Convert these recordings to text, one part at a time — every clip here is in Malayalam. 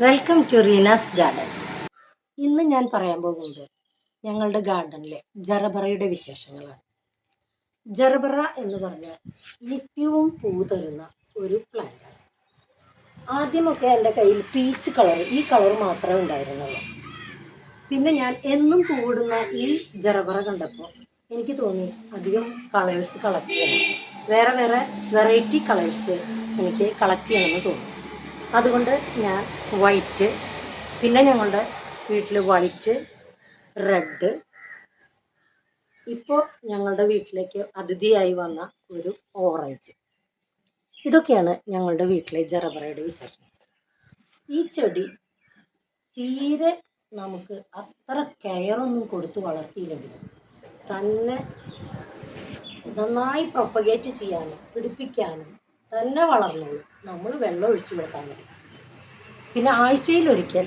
Welcome to Reena's garden. ഇന്ന് ഞാൻ പറയാൻ പോകുന്നത് ഞങ്ങളുടെ ഗാർഡനിലെ ജറബറയുടെ വിശേഷങ്ങളാണ്. ജറബറ എന്ന് പറഞ്ഞാൽ നിത്യവും പൂ തരുന്ന ഒരു പ്ലാന്റാണ്. ആദ്യമൊക്കെ എൻ്റെ കയ്യിൽ പീച്ച് കളർ, ഈ കളർ മാത്രമേ ഉണ്ടായിരുന്നുള്ളൂ. പിന്നെ ഞാൻ എന്നും പൂവിടുന്ന ഈ ജറബറ കണ്ടപ്പോൾ എനിക്ക് തോന്നി അധികം കളേഴ്സ് കളക്ട് ചെയ്യണം, വേറെ വേറെ വെറൈറ്റി കളേഴ്സ് എനിക്ക് കളക്ട് ചെയ്യണമെന്ന് തോന്നി. അതുകൊണ്ട് ഞാൻ വൈറ്റ്, പിന്നെ ഞങ്ങളുടെ വീട്ടിൽ വൈറ്റ്, റെഡ്, ഇപ്പോൾ ഞങ്ങളുടെ വീട്ടിലേക്ക് അതിഥിയായി വന്ന ഒരു ഓറഞ്ച്, ഇതൊക്കെയാണ് ഞങ്ങളുടെ വീട്ടിലെ ജറബറയുടെ വിശേഷം. ഈ ചെടി തീരെ നമുക്ക് അത്ര കെയറൊന്നും കൊടുത്ത് വളർത്തിയില്ലെങ്കിലും തന്നെ നന്നായി പ്രൊപ്പഗേറ്റ് ചെയ്യാനും പിടിപ്പിക്കാനും തന്നെ വളർന്നോളൂ. നമ്മൾ വെള്ളം ഒഴിച്ചു കൊടുക്കാൻ മതി. പിന്നെ ആഴ്ചയിലൊരിക്കൽ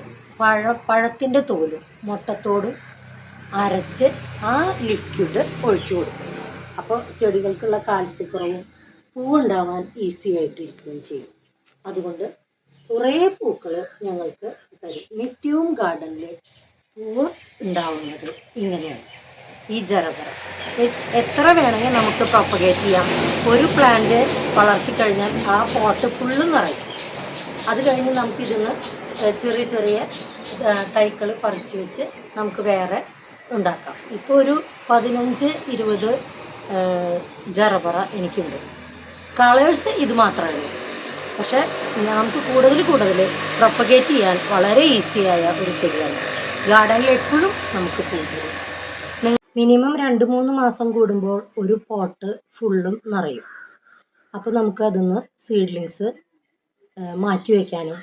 പഴത്തിൻ്റെ തോലും മുട്ടത്തോടും അരച്ച് ആ ലിക്വിഡ് ഒഴിച്ചു കൊടുക്കും. അപ്പോൾ ചെടികൾക്കുള്ള കാൽസ്യക്കുറവും പൂവുണ്ടാവാൻ ഈസി ആയിട്ടിരിക്കുകയും ചെയ്യും. അതുകൊണ്ട് കുറേ പൂക്കൾ ഞങ്ങൾക്ക് തരും. നിത്യവും ഗാർഡനിൽ പൂവ് ഉണ്ടാവുന്നത് ഇങ്ങനെയാണ്. ഈ ജറബറ എത്ര വേണമെങ്കിൽ നമുക്ക് പ്രൊപ്പഗേറ്റ് ചെയ്യാം. ഒരു പ്ലാന്റ് വളർത്തിക്കഴിഞ്ഞാൽ ആ പോട്ട് ഫുള്ളും നിറയും. അത് കഴിഞ്ഞ് നമുക്കിതിന്ന് ചെറിയ ചെറിയ തൈകൾ പറിച്ച് വെച്ച് നമുക്ക് വേറെ ഉണ്ടാക്കാം. ഇപ്പോൾ ഒരു 15-20 ജറബറ എനിക്കുണ്ട്. കളേഴ്സ് ഇത് മാത്രമേ ഉള്ളൂ. പക്ഷേ നമുക്ക് കൂടുതൽ പ്രൊപ്പഗേറ്റ് ചെയ്യാൻ വളരെ ഈസിയായ ഒരു ചെടിയാണ്. ഗാർഡനിൽ എപ്പോഴും നമുക്ക് പൂ തരും. മിനിമം 2-3 മാസം കൂടുമ്പോൾ ഒരു പോട്ട് ഫുള്ളും നിറയും. അപ്പോൾ നമുക്ക് അതിന്ന് സീഡ്ലിങ്സ് മാറ്റി വയ്ക്കാനും,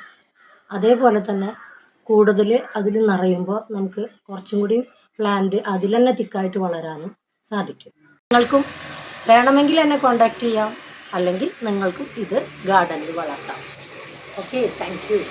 അതേപോലെ തന്നെ കൂടുതൽ അതിൽ നിറയുമ്പോൾ നമുക്ക് കുറച്ചും കൂടി പ്ലാന്റ് അതിൽ തന്നെ തിക്കായിട്ട് വളരാനും സാധിക്കും. നിങ്ങൾക്കും വേണമെങ്കിൽ എന്നെ കോൺടാക്റ്റ് ചെയ്യാം, അല്ലെങ്കിൽ നിങ്ങൾക്കും ഇത് ഗാർഡനിൽ വളർത്താം. Okay, thank you.